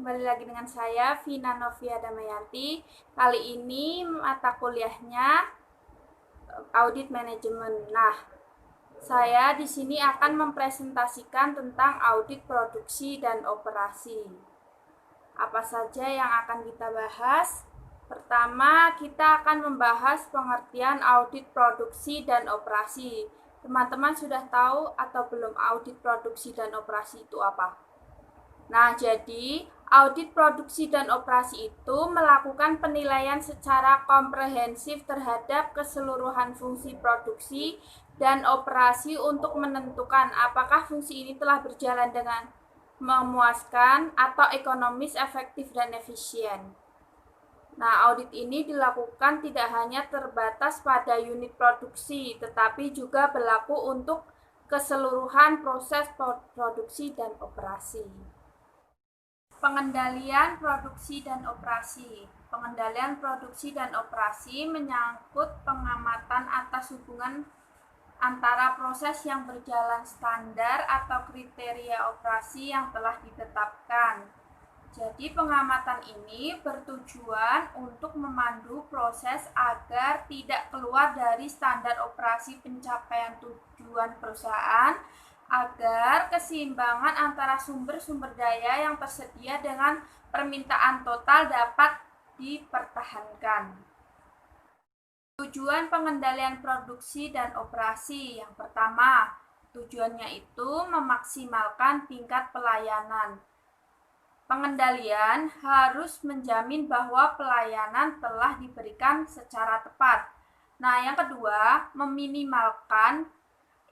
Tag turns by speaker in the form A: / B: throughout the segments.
A: kembali lagi dengan saya Vina Novia Damayanti. Kali ini mata kuliahnya audit manajemen. Nah, saya di sini akan mempresentasikan tentang audit produksi dan operasi. Apa saja yang akan kita bahas? Pertama, kita akan membahas pengertian audit produksi dan operasi. Teman-teman sudah tahu atau belum audit produksi dan operasi itu apa? Nah, jadi audit produksi dan operasi itu melakukan penilaian secara komprehensif terhadap keseluruhan fungsi produksi dan operasi untuk menentukan apakah fungsi ini telah berjalan dengan memuaskan atau ekonomis, efektif, dan efisien. Nah, audit ini dilakukan tidak hanya terbatas pada unit produksi, tetapi juga berlaku untuk keseluruhan proses produksi dan operasi. Pengendalian produksi dan operasi. Pengendalian produksi dan operasi menyangkut pengamatan atas hubungan antara proses yang berjalan standar atau kriteria operasi yang telah ditetapkan. Jadi pengamatan ini bertujuan untuk memandu proses agar tidak keluar dari standar operasi pencapaian tujuan perusahaan, agar keseimbangan antara sumber-sumber daya yang tersedia dengan permintaan total dapat dipertahankan. Tujuan pengendalian produksi dan operasi. Yang pertama, tujuannya itu memaksimalkan tingkat pelayanan. Pengendalian harus menjamin bahwa pelayanan telah diberikan secara tepat. Nah, yang kedua, meminimalkan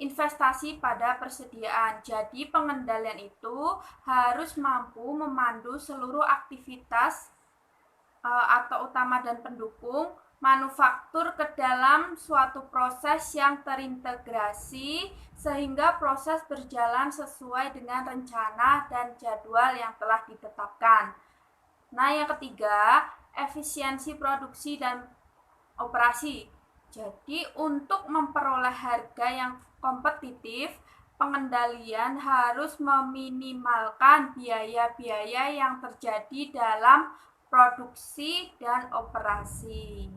A: investasi pada persediaan. Jadi pengendalian itu harus mampu memandu seluruh aktivitas atau utama dan pendukung manufaktur ke dalam suatu proses yang terintegrasi sehingga proses berjalan sesuai dengan rencana dan jadwal yang telah ditetapkan. Nah, yang ketiga, efisiensi produksi dan operasi. Jadi, untuk memperoleh harga yang kompetitif, pengendalian harus meminimalkan biaya-biaya yang terjadi dalam produksi dan operasi.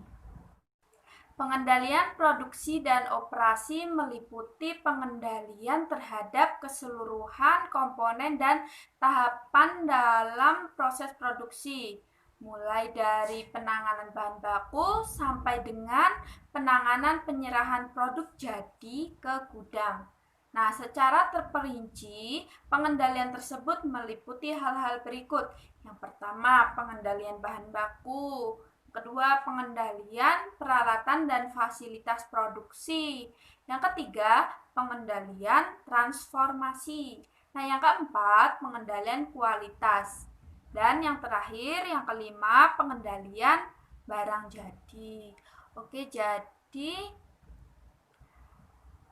A: Pengendalian produksi dan operasi meliputi pengendalian terhadap keseluruhan komponen dan tahapan dalam proses produksi, mulai dari penanganan bahan baku sampai dengan penanganan penyerahan produk jadi ke gudang. Nah, secara terperinci, pengendalian tersebut meliputi hal-hal berikut. Yang pertama, pengendalian bahan baku. Kedua, pengendalian peralatan dan fasilitas produksi. Yang ketiga, pengendalian transformasi. Nah, yang keempat, pengendalian kualitas. Dan yang terakhir, yang kelima, pengendalian barang jadi. Oke, jadi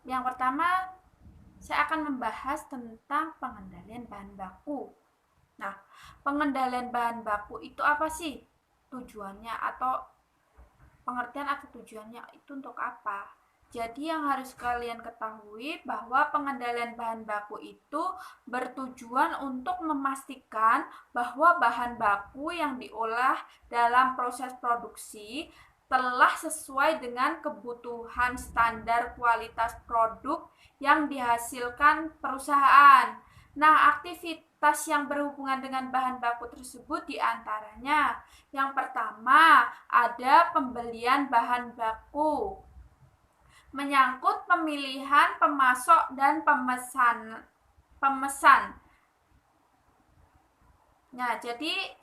A: yang pertama saya akan membahas tentang pengendalian bahan baku. Nah, pengendalian bahan baku itu apa sih? Tujuannya atau pengertian atau tujuannya itu untuk apa? Jadi yang harus kalian ketahui bahwa pengendalian bahan baku itu bertujuan untuk memastikan bahwa bahan baku yang diolah dalam proses produksi telah sesuai dengan kebutuhan standar kualitas produk yang dihasilkan perusahaan. Nah, aktivitas yang berhubungan dengan bahan baku tersebut diantaranya yang pertama ada pembelian bahan baku, menyangkut pemilihan pemasok dan pemesan. Nah, jadi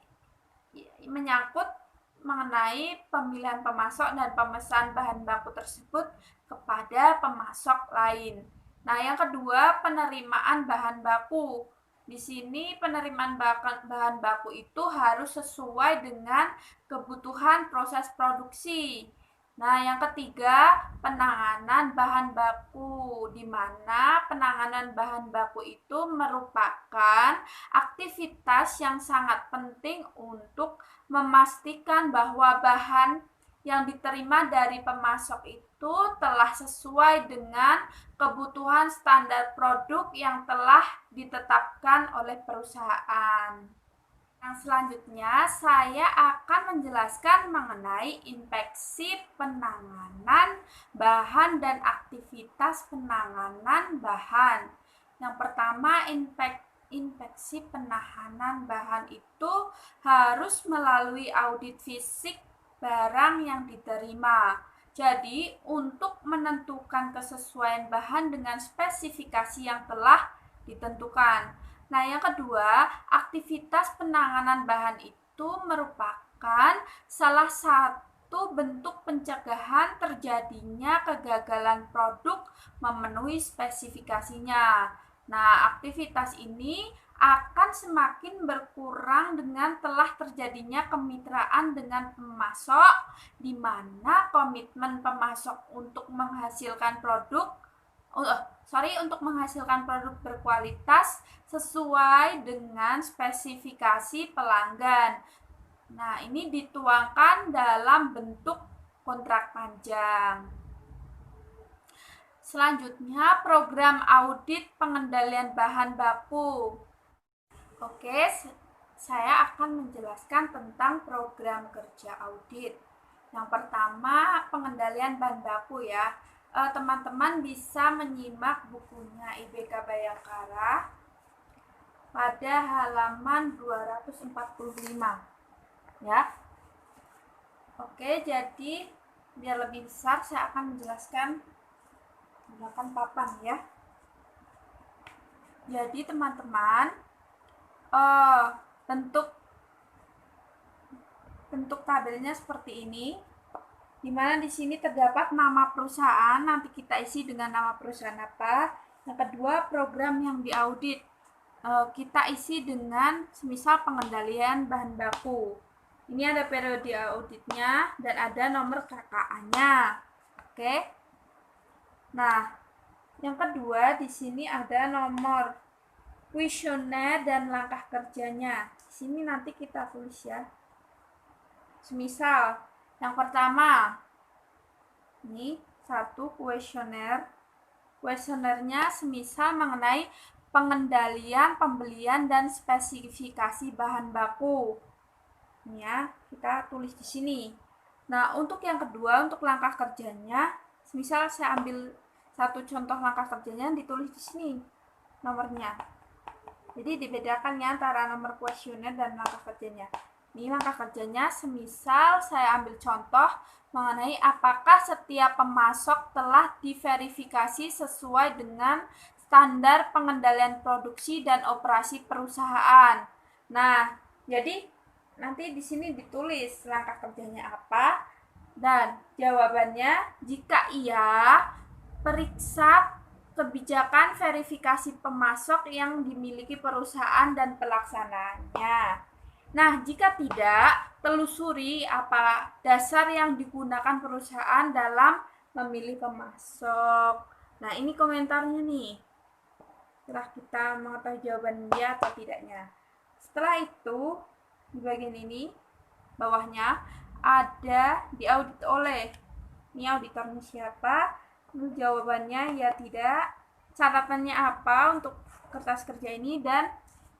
A: menyangkut mengenai pemilihan pemasok dan pemesan bahan baku tersebut kepada pemasok lain. Nah, yang kedua, penerimaan bahan baku. Di sini penerimaan bahan baku itu harus sesuai dengan kebutuhan proses produksi. Nah, yang ketiga, penanganan bahan baku, di mana penanganan bahan baku itu merupakan aktivitas yang sangat penting untuk memastikan bahwa bahan yang diterima dari pemasok itu telah sesuai dengan kebutuhan standar produk yang telah ditetapkan oleh perusahaan. Yang selanjutnya, saya akan menjelaskan mengenai inspeksi penanganan bahan dan aktivitas penanganan bahan. Yang pertama, inspeksi penanganan bahan itu harus melalui audit fisik barang yang diterima. Jadi, untuk menentukan kesesuaian bahan dengan spesifikasi yang telah ditentukan. Nah, yang kedua, aktivitas penanganan bahan itu merupakan salah satu bentuk pencegahan terjadinya kegagalan produk memenuhi spesifikasinya. Nah, aktivitas ini akan semakin berkurang dengan telah terjadinya kemitraan dengan pemasok, di mana komitmen pemasok untuk menghasilkan produk berkualitas sesuai dengan spesifikasi pelanggan. Nah, ini dituangkan dalam bentuk kontrak panjang. Selanjutnya, program audit pengendalian bahan baku. Oke, saya akan menjelaskan tentang program kerja audit. Yang pertama, pengendalian bahan baku ya. Teman-teman bisa menyimak bukunya IBK Bayangkara pada halaman 245 ya. Oke, jadi biar lebih besar saya akan menjelaskan menggunakan papan ya. Jadi teman-teman, bentuk tabelnya seperti ini, di mana di sini terdapat nama perusahaan, nanti kita isi dengan nama perusahaan apa. Yang kedua, program yang diaudit, kita isi dengan semisal pengendalian bahan baku. Ini ada periode auditnya dan ada nomor KKA-nya. Oke. Nah, yang kedua di sini ada nomor kuesioner dan langkah kerjanya. Di sini nanti kita tulis ya. Semisal yang pertama, ini 1 kuesioner. Kuesionernya semisal mengenai pengendalian, pembelian, dan spesifikasi bahan baku. Ini ya, kita tulis di sini. Nah, untuk yang kedua, untuk langkah kerjanya, semisal saya ambil satu contoh langkah kerjanya, ditulis di sini nomornya. Jadi dibedakan ya antara nomor kuesioner dan langkah kerjanya. Ini langkah kerjanya, semisal saya ambil contoh mengenai apakah setiap pemasok telah diverifikasi sesuai dengan standar pengendalian produksi dan operasi perusahaan. Nah, jadi nanti di sini ditulis langkah kerjanya apa dan jawabannya jika iya, periksa kebijakan verifikasi pemasok yang dimiliki perusahaan dan pelaksanaannya. Nah, jika tidak, telusuri apa dasar yang digunakan perusahaan dalam memilih pemasok. Nah, ini komentarnya nih. Setelah kita mengetahui jawaban dia atau tidaknya. Setelah itu, di bagian ini, bawahnya, ada diaudit oleh. Ini auditornya siapa? Jawabannya ya tidak. Catatannya apa untuk kertas kerja ini dan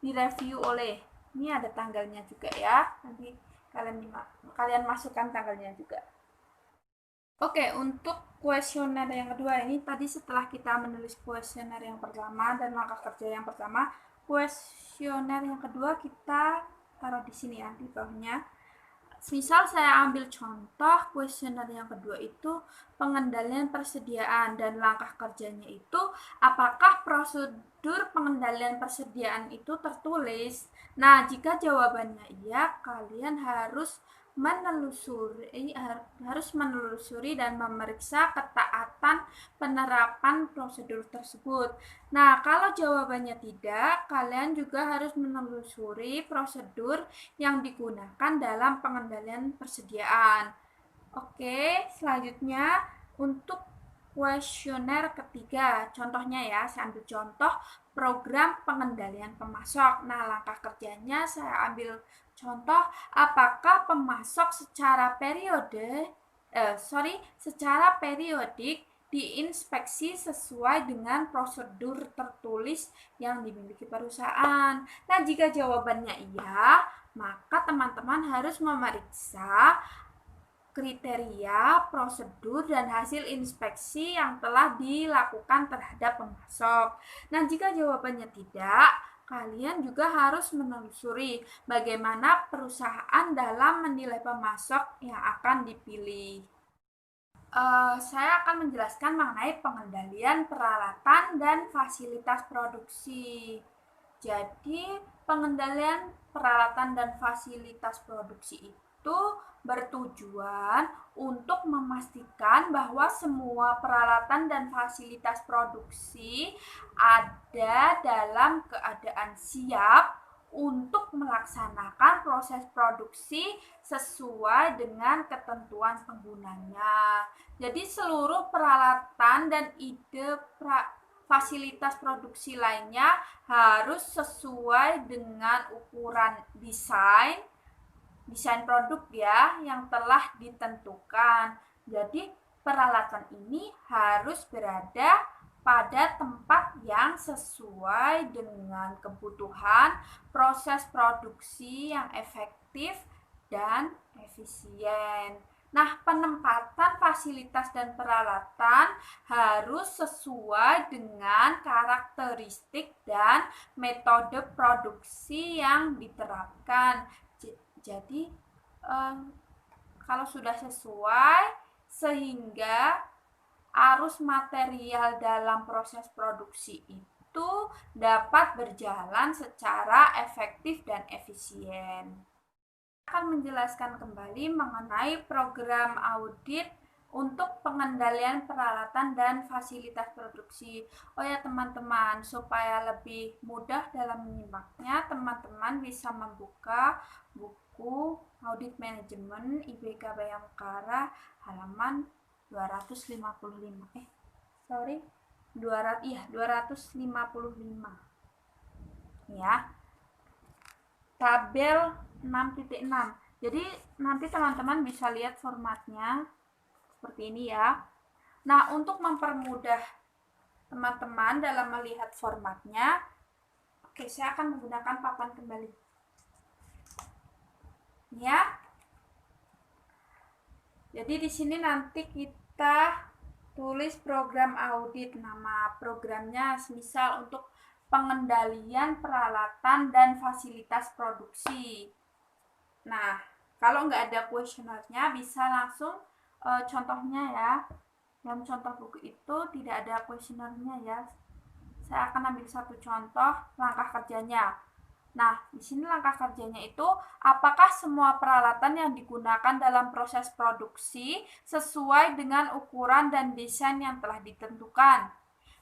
A: direview oleh. Ini ada tanggalnya juga ya. Nanti kalian masukkan tanggalnya juga. Oke, untuk kuesioner yang kedua ini tadi setelah kita menulis kuesioner yang pertama dan langkah kerja yang pertama, kuesioner yang kedua kita taruh di sini ya, di bawahnya. Misal saya ambil contoh kuesioner yang kedua itu pengendalian persediaan dan langkah kerjanya itu apakah prosedur pengendalian persediaan itu tertulis. Nah, jika jawabannya iya, kalian harus menelusuri dan memeriksa ketaatan penerapan prosedur tersebut. Nah, kalau jawabannya tidak, kalian juga harus menelusuri prosedur yang digunakan dalam pengendalian persediaan. Oke, selanjutnya untuk kuesioner ketiga, contohnya ya, saya ambil contoh program pengendalian pemasok. Nah, langkah kerjanya saya ambil contoh apakah pemasok secara periodik diinspeksi sesuai dengan prosedur tertulis yang dimiliki perusahaan. Nah, jika jawabannya iya, maka teman-teman harus memeriksa kriteria, prosedur, dan hasil inspeksi yang telah dilakukan terhadap pemasok. Nah, jika jawabannya tidak, kalian juga harus menelusuri bagaimana perusahaan dalam menilai pemasok yang akan dipilih. Saya akan menjelaskan mengenai pengendalian peralatan dan fasilitas produksi. Jadi, pengendalian peralatan dan fasilitas produksi itu bertujuan untuk memastikan bahwa semua peralatan dan fasilitas produksi ada dalam keadaan siap untuk melaksanakan proses produksi sesuai dengan ketentuan penggunanya. Jadi seluruh peralatan dan fasilitas produksi lainnya harus sesuai dengan ukuran desain produk ya yang telah ditentukan. Jadi peralatan ini harus berada pada tempat yang sesuai dengan kebutuhan proses produksi yang efektif dan efisien. Nah, penempatan fasilitas dan peralatan harus sesuai dengan karakteristik dan metode produksi yang diterapkan. Jadi, kalau sudah sesuai, sehingga arus material dalam proses produksi itu dapat berjalan secara efektif dan efisien. Saya akan menjelaskan kembali mengenai program audit untuk pengendalian peralatan dan fasilitas produksi. Oh ya teman-teman, supaya lebih mudah dalam menyimaknya, teman-teman bisa membuka buku Audit Manajemen IBK Bayangkara halaman 255. 255. Ya. Tabel 6.6. Jadi nanti teman-teman bisa lihat formatnya seperti ini ya. Nah, untuk mempermudah teman-teman dalam melihat formatnya, saya akan menggunakan papan kembali. Ya. Jadi di sini nanti kita tulis program audit. Nama programnya misal untuk pengendalian peralatan dan fasilitas produksi. Nah, kalau nggak ada kuesionernya bisa langsung contohnya ya. Dalam contoh buku itu tidak ada kuesionernya ya. Saya akan ambil satu contoh langkah kerjanya. Nah, di sini langkah kerjanya itu apakah semua peralatan yang digunakan dalam proses produksi sesuai dengan ukuran dan desain yang telah ditentukan.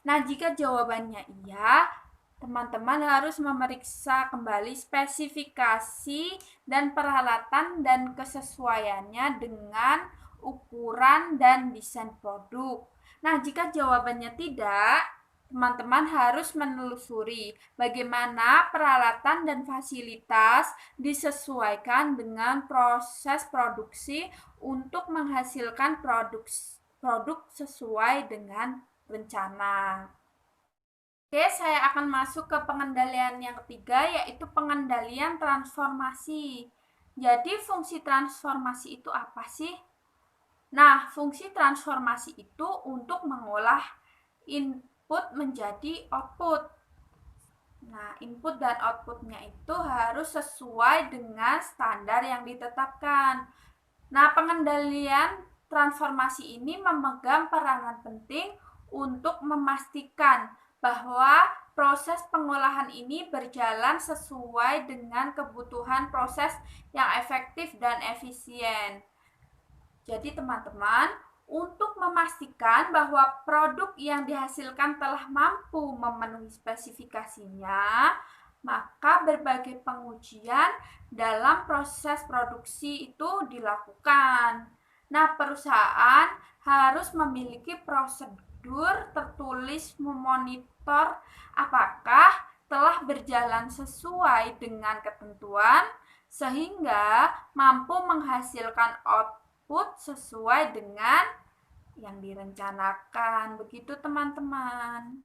A: Nah, jika jawabannya iya, teman-teman harus memeriksa kembali spesifikasi dan peralatan dan kesesuaiannya dengan ukuran dan desain produk. Nah, jika jawabannya tidak, teman-teman harus menelusuri bagaimana peralatan dan fasilitas disesuaikan dengan proses produksi untuk menghasilkan produk sesuai dengan rencana. Oke, saya akan masuk ke pengendalian yang ketiga, yaitu pengendalian transformasi. Jadi, fungsi transformasi itu apa sih? Nah, fungsi transformasi itu untuk mengolah input menjadi output. Nah, input dan outputnya itu harus sesuai dengan standar yang ditetapkan. Nah, pengendalian transformasi ini memegang peranan penting untuk memastikan bahwa proses pengolahan ini berjalan sesuai dengan kebutuhan proses yang efektif dan efisien. Jadi teman-teman, untuk memastikan bahwa produk yang dihasilkan telah mampu memenuhi spesifikasinya, maka berbagai pengujian dalam proses produksi itu dilakukan. Nah, perusahaan harus memiliki prosedur tertulis memonitor apakah telah berjalan sesuai dengan ketentuan sehingga mampu menghasilkan output sesuai dengan yang direncanakan. Begitu teman-teman.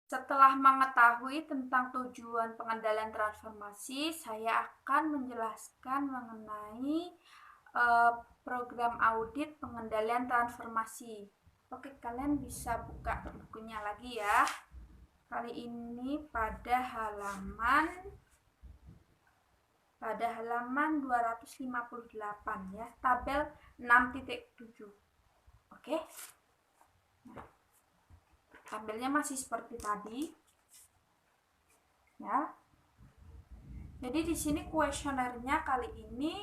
A: Setelah mengetahui tentang tujuan pengendalian transformasi, saya akan menjelaskan mengenai program audit pengendalian transformasi. Oke, kalian bisa buka bukunya lagi ya. Kali ini pada halaman 258 ya, tabel 6.7. Oke. Nah, tabelnya masih seperti tadi. Ya. Jadi di sini kuesionernya kali ini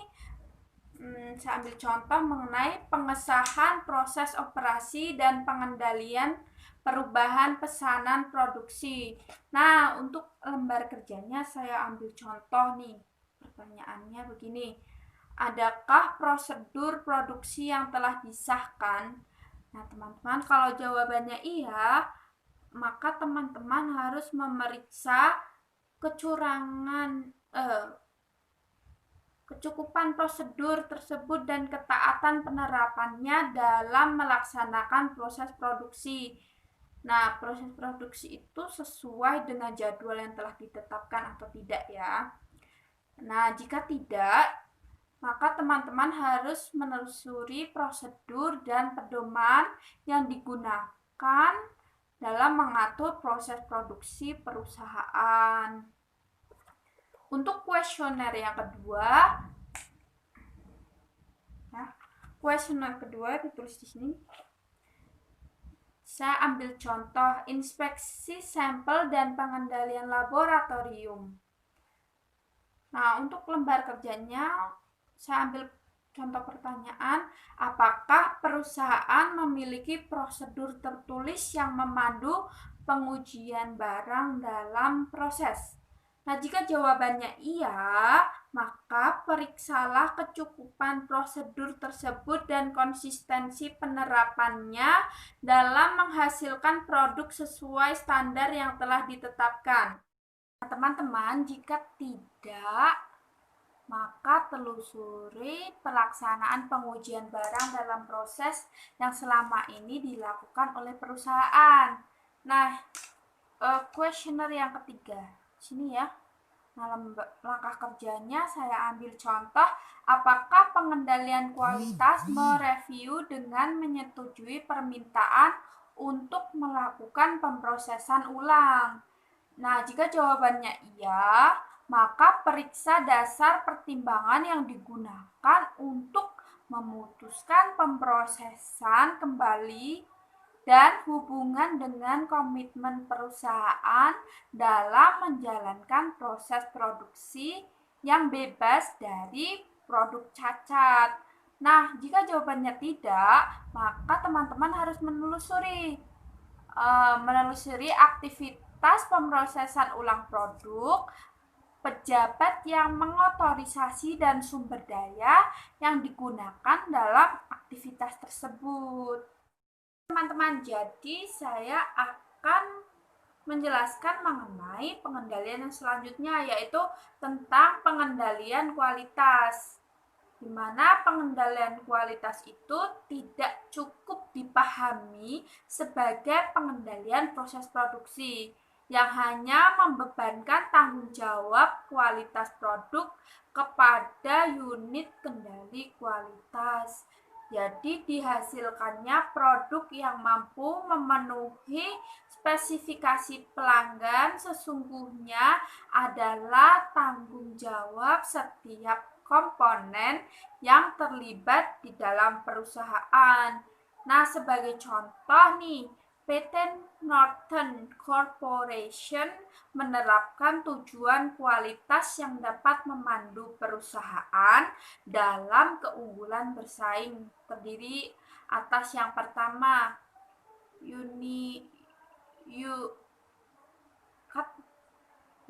A: saya ambil contoh mengenai pengesahan proses operasi dan pengendalian perubahan pesanan produksi. Nah, untuk lembar kerjanya saya ambil contoh nih. Pertanyaannya begini. Adakah prosedur produksi yang telah disahkan? Nah, teman-teman, kalau jawabannya iya, maka teman-teman harus memeriksa kecukupan prosedur tersebut dan ketaatan penerapannya dalam melaksanakan proses produksi. Nah, proses produksi itu sesuai dengan jadwal yang telah ditetapkan atau tidak ya. Nah, jika tidak, maka teman-teman harus menelusuri prosedur dan pedoman yang digunakan dalam mengatur proses produksi perusahaan. Untuk kuesioner yang kedua, kuesioner kedua ditulis di sini. Saya ambil contoh inspeksi sampel dan pengendalian laboratorium. Nah, untuk lembar kerjanya saya ambil contoh pertanyaan, apakah perusahaan memiliki prosedur tertulis yang memandu pengujian barang dalam proses? Nah, jika jawabannya iya, maka periksalah kecukupan prosedur tersebut dan konsistensi penerapannya dalam menghasilkan produk sesuai standar yang telah ditetapkan. Nah, teman-teman, jika tidak, maka telusuri pelaksanaan pengujian barang dalam proses yang selama ini dilakukan oleh perusahaan. Nah, kuesioner yang ketiga, sini ya. Nah, langkah kerjanya saya ambil contoh, apakah pengendalian kualitas mereview dengan menyetujui permintaan untuk melakukan pemrosesan ulang. Nah, jika jawabannya iya, maka periksa dasar pertimbangan yang digunakan untuk memutuskan pemrosesan kembali dan hubungan dengan komitmen perusahaan dalam menjalankan proses produksi yang bebas dari produk cacat. Nah, jika jawabannya tidak, maka teman-teman harus menelusuri aktivitas pemrosesan ulang produk, pejabat yang mengotorisasi dan sumber daya yang digunakan dalam aktivitas tersebut. Teman-teman, jadi saya akan menjelaskan mengenai pengendalian yang selanjutnya, yaitu tentang pengendalian kualitas, di mana pengendalian kualitas itu tidak cukup dipahami sebagai pengendalian proses produksi yang hanya membebankan tanggung jawab kualitas produk kepada unit kendali kualitas. Jadi dihasilkannya produk yang mampu memenuhi spesifikasi pelanggan sesungguhnya adalah tanggung jawab setiap komponen yang terlibat di dalam perusahaan. Nah, sebagai contoh nih, PT Northern Corporation menerapkan tujuan kualitas yang dapat memandu perusahaan dalam keunggulan bersaing. Terdiri atas yang pertama,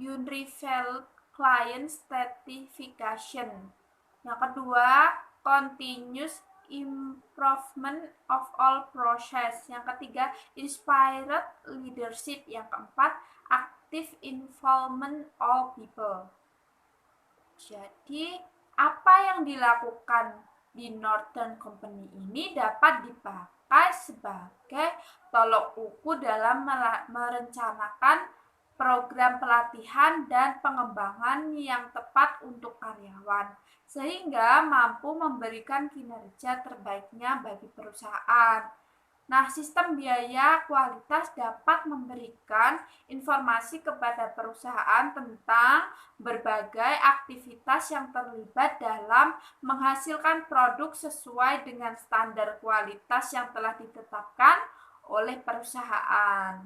A: Universal Client Certification. Yang kedua, Continuous Improvement of all process. Yang ketiga, Inspired Leadership. Yang keempat, Active Involvement all people. Jadi, apa yang dilakukan di Northern Company ini dapat dipakai dipakai sebagai tolok ukur dalam merencanakan program pelatihan dan pengembangan yang tepat untuk karyawan, sehingga mampu memberikan kinerja terbaiknya bagi perusahaan. Nah, sistem biaya kualitas dapat memberikan informasi kepada perusahaan tentang berbagai aktivitas yang terlibat dalam menghasilkan produk sesuai dengan standar kualitas yang telah ditetapkan oleh perusahaan.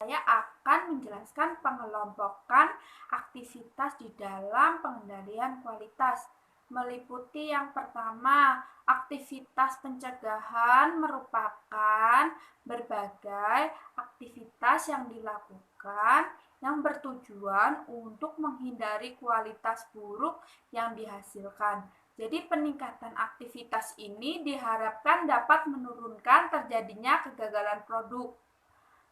A: Saya akan menjelaskan pengelompokan aktivitas di dalam pengendalian kualitas. Meliputi yang pertama, aktivitas pencegahan merupakan berbagai aktivitas yang dilakukan yang bertujuan untuk menghindari kualitas buruk yang dihasilkan. Jadi peningkatan aktivitas ini diharapkan dapat menurunkan terjadinya kegagalan produk.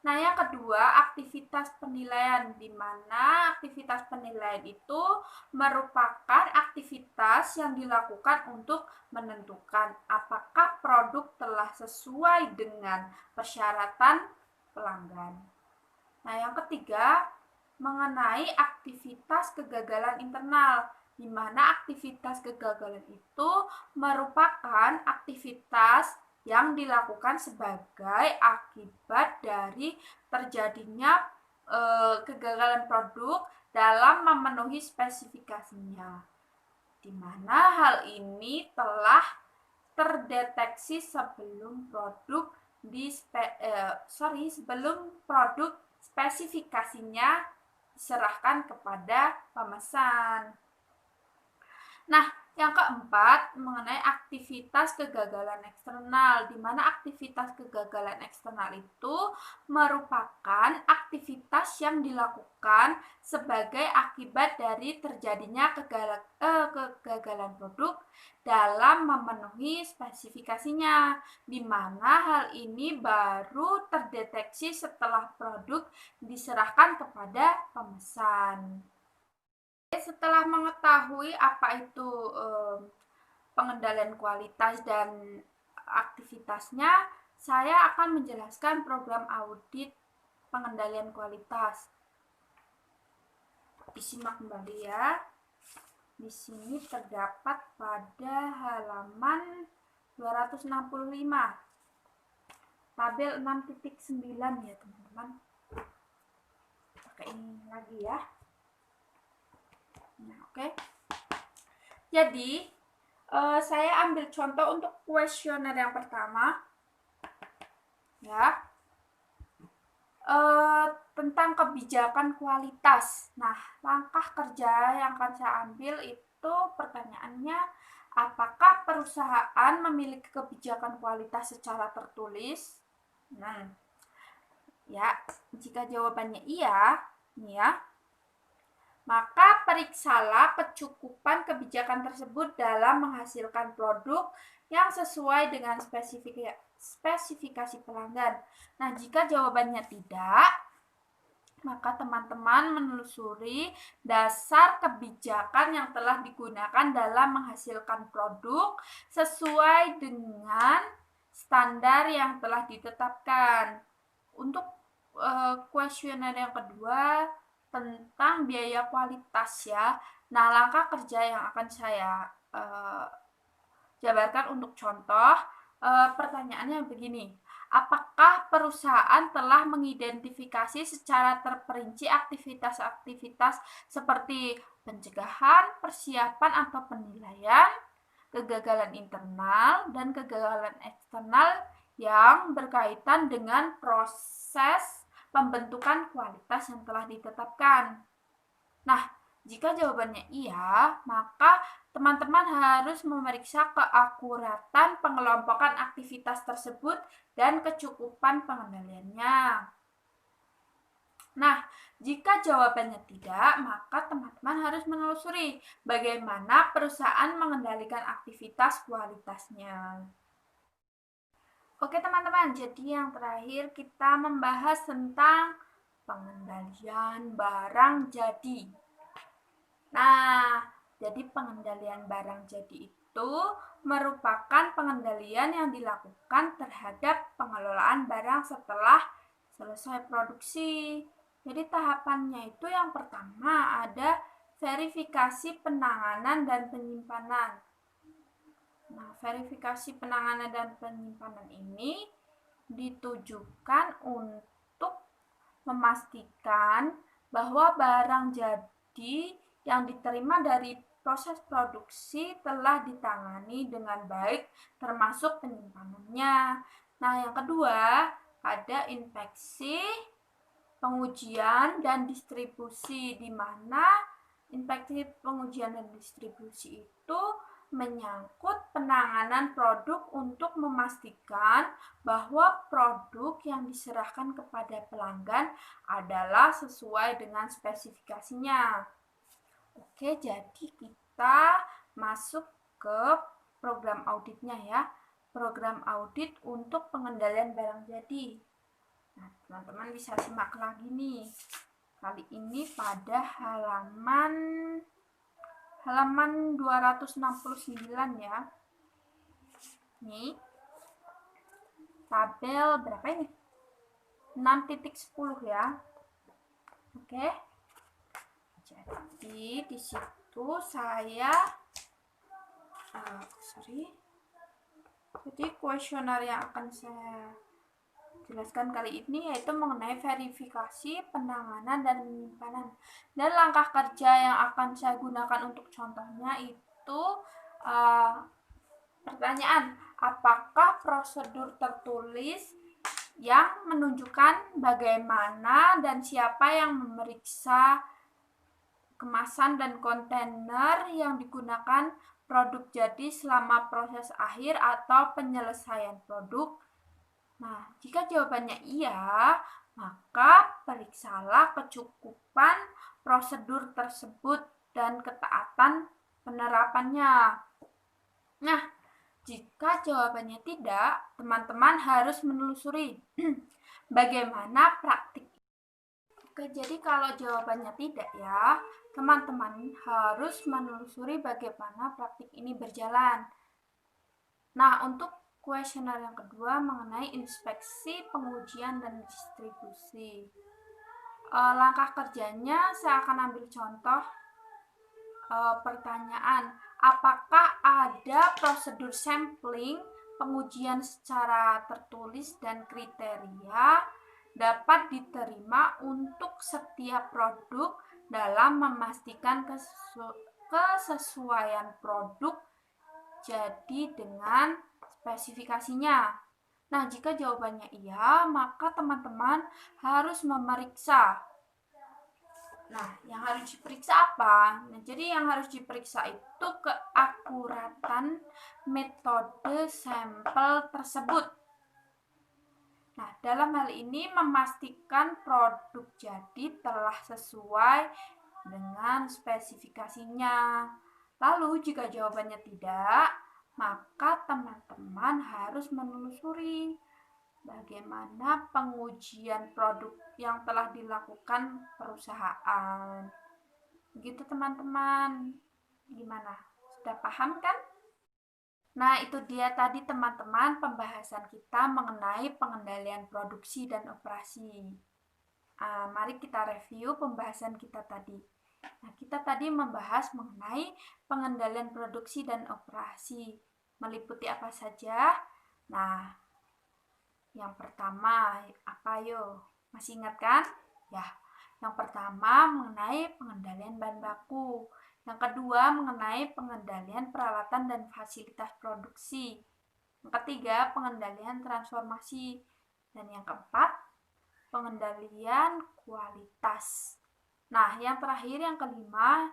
A: Nah, yang kedua, aktivitas penilaian, di mana aktivitas penilaian itu merupakan aktivitas yang dilakukan untuk menentukan apakah produk telah sesuai dengan persyaratan pelanggan. Nah, yang ketiga, mengenai aktivitas kegagalan internal, di mana aktivitas kegagalan itu merupakan aktivitas yang dilakukan sebagai akibat dari terjadinya kegagalan produk dalam memenuhi spesifikasinya, di mana hal ini telah terdeteksi sebelum produk spesifikasinya diserahkan kepada pemesan. Nah, yang keempat, mengenai aktivitas kegagalan eksternal, di mana aktivitas kegagalan eksternal itu merupakan aktivitas yang dilakukan sebagai akibat dari terjadinya kegagalan produk dalam memenuhi spesifikasinya, di mana hal ini baru terdeteksi setelah produk diserahkan kepada pemesan. Setelah mengetahui apa itu pengendalian kualitas dan aktivitasnya, saya akan menjelaskan program audit pengendalian kualitas. Disimak kembali ya. Di sini terdapat pada halaman 265. Tabel 6.9 ya, teman-teman. Pakai ini lagi ya. Nah, oke. Jadi, saya ambil contoh untuk kuesioner yang pertama. Ya. Tentang kebijakan kualitas. Nah, langkah kerja yang akan saya ambil itu pertanyaannya, apakah perusahaan memiliki kebijakan kualitas secara tertulis? Nah, ya, jika jawabannya iya, nih ya, maka periksalah kecukupan kebijakan tersebut dalam menghasilkan produk yang sesuai dengan spesifikasi pelanggan. Nah, jika jawabannya tidak, maka teman-teman menelusuri dasar kebijakan yang telah digunakan dalam menghasilkan produk sesuai dengan standar yang telah ditetapkan. Untuk kuesioner yang kedua, tentang biaya kualitas ya. Nah, langkah kerja yang akan saya jabarkan untuk contoh, pertanyaannya begini. Apakah perusahaan telah mengidentifikasi secara terperinci aktivitas-aktivitas seperti pencegahan, persiapan atau penilaian, kegagalan internal, dan kegagalan eksternal yang berkaitan dengan proses pembentukan kualitas yang telah ditetapkan? Nah, jika jawabannya iya, maka teman-teman harus memeriksa keakuratan pengelompokan aktivitas tersebut dan kecukupan pengendaliannya. Nah, jika jawabannya tidak, maka teman-teman harus menelusuri bagaimana perusahaan mengendalikan aktivitas kualitasnya. Oke teman-teman, jadi yang terakhir kita membahas tentang pengendalian barang jadi. Nah, jadi pengendalian barang jadi itu itu merupakan pengendalian yang dilakukan terhadap pengelolaan barang setelah selesai produksi. Jadi tahapannya itu yang pertama ada verifikasi penanganan dan penyimpanan. Nah, verifikasi penanganan dan penyimpanan ini ditujukan untuk memastikan bahwa barang jadi yang diterima dari proses produksi telah ditangani dengan baik, termasuk penyimpanannya. Nah, yang kedua, ada inspeksi, pengujian, dan distribusi, di mana inspeksi, pengujian, dan distribusi itu menyangkut penanganan produk untuk memastikan bahwa produk yang diserahkan kepada pelanggan adalah sesuai dengan spesifikasinya. Oke, jadi kita masuk ke program auditnya ya. Program audit untuk pengendalian barang jadi. Nah, teman-teman bisa simak lagi nih. Kali ini pada halaman 269 ya. Nih. Tabel berapa ini? 6.10 ya. Oke. Jadi di situ saya Jadi kuesioner yang akan saya jelaskan kali ini yaitu mengenai verifikasi, penanganan, dan penyimpanan. Dan langkah kerja yang akan saya gunakan untuk contohnya itu pertanyaan, apakah prosedur tertulis yang menunjukkan bagaimana dan siapa yang memeriksa kemasan dan kontainer yang digunakan produk jadi selama proses akhir atau penyelesaian produk? Nah, jika jawabannya iya, maka periksalah kecukupan prosedur tersebut dan ketaatan penerapannya. Nah, jika jawabannya tidak, teman-teman harus menelusuri bagaimana praktik. Oke, jadi kalau jawabannya tidak ya, teman-teman harus menelusuri bagaimana praktik ini berjalan. Nah, untuk kuesioner yang kedua mengenai inspeksi, pengujian, dan distribusi. Langkah kerjanya saya akan ambil contoh pertanyaan, apakah ada prosedur sampling, pengujian secara tertulis, dan kriteria dapat diterima untuk setiap produk dalam memastikan kesesuaian produk jadi dengan spesifikasinya. Nah, jika jawabannya iya, maka teman-teman harus memeriksa. Nah, yang harus diperiksa apa? Nah, jadi yang harus diperiksa itu keakuratan metode sampel tersebut. Nah, dalam hal ini memastikan produk jadi telah sesuai dengan spesifikasinya. Lalu, jika jawabannya tidak, maka teman-teman harus menelusuri bagaimana pengujian produk yang telah dilakukan perusahaan. Begitu teman-teman. Gimana? Sudah paham kan? Nah, itu dia tadi teman-teman pembahasan kita mengenai pengendalian produksi dan operasi. Mari kita review pembahasan kita tadi. Nah, kita tadi membahas mengenai pengendalian produksi dan operasi. Meliputi apa saja? Nah, yang pertama, apa yo? Masih ingat kan? Ya, yang pertama mengenai pengendalian bahan baku. Yang kedua mengenai pengendalian peralatan dan fasilitas produksi. Yang ketiga pengendalian transformasi. Dan yang keempat pengendalian kualitas. Nah, yang terakhir yang kelima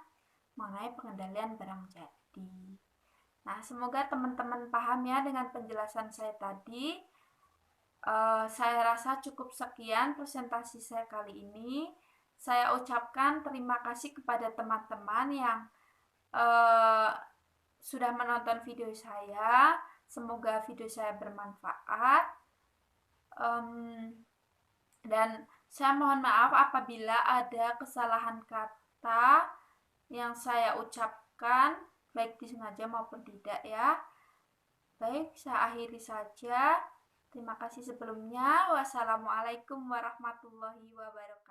A: mengenai pengendalian barang jadi. Nah, semoga teman-teman paham ya dengan penjelasan saya tadi. Saya rasa cukup sekian presentasi saya kali ini. Saya ucapkan terima kasih kepada teman-teman yang sudah menonton video saya. Semoga video saya bermanfaat. Dan saya mohon maaf apabila ada kesalahan kata yang saya ucapkan. baik disengaja maupun tidak ya. Baik, saya akhiri saja. Terima kasih sebelumnya. Wassalamualaikum warahmatullahi wabarakatuh.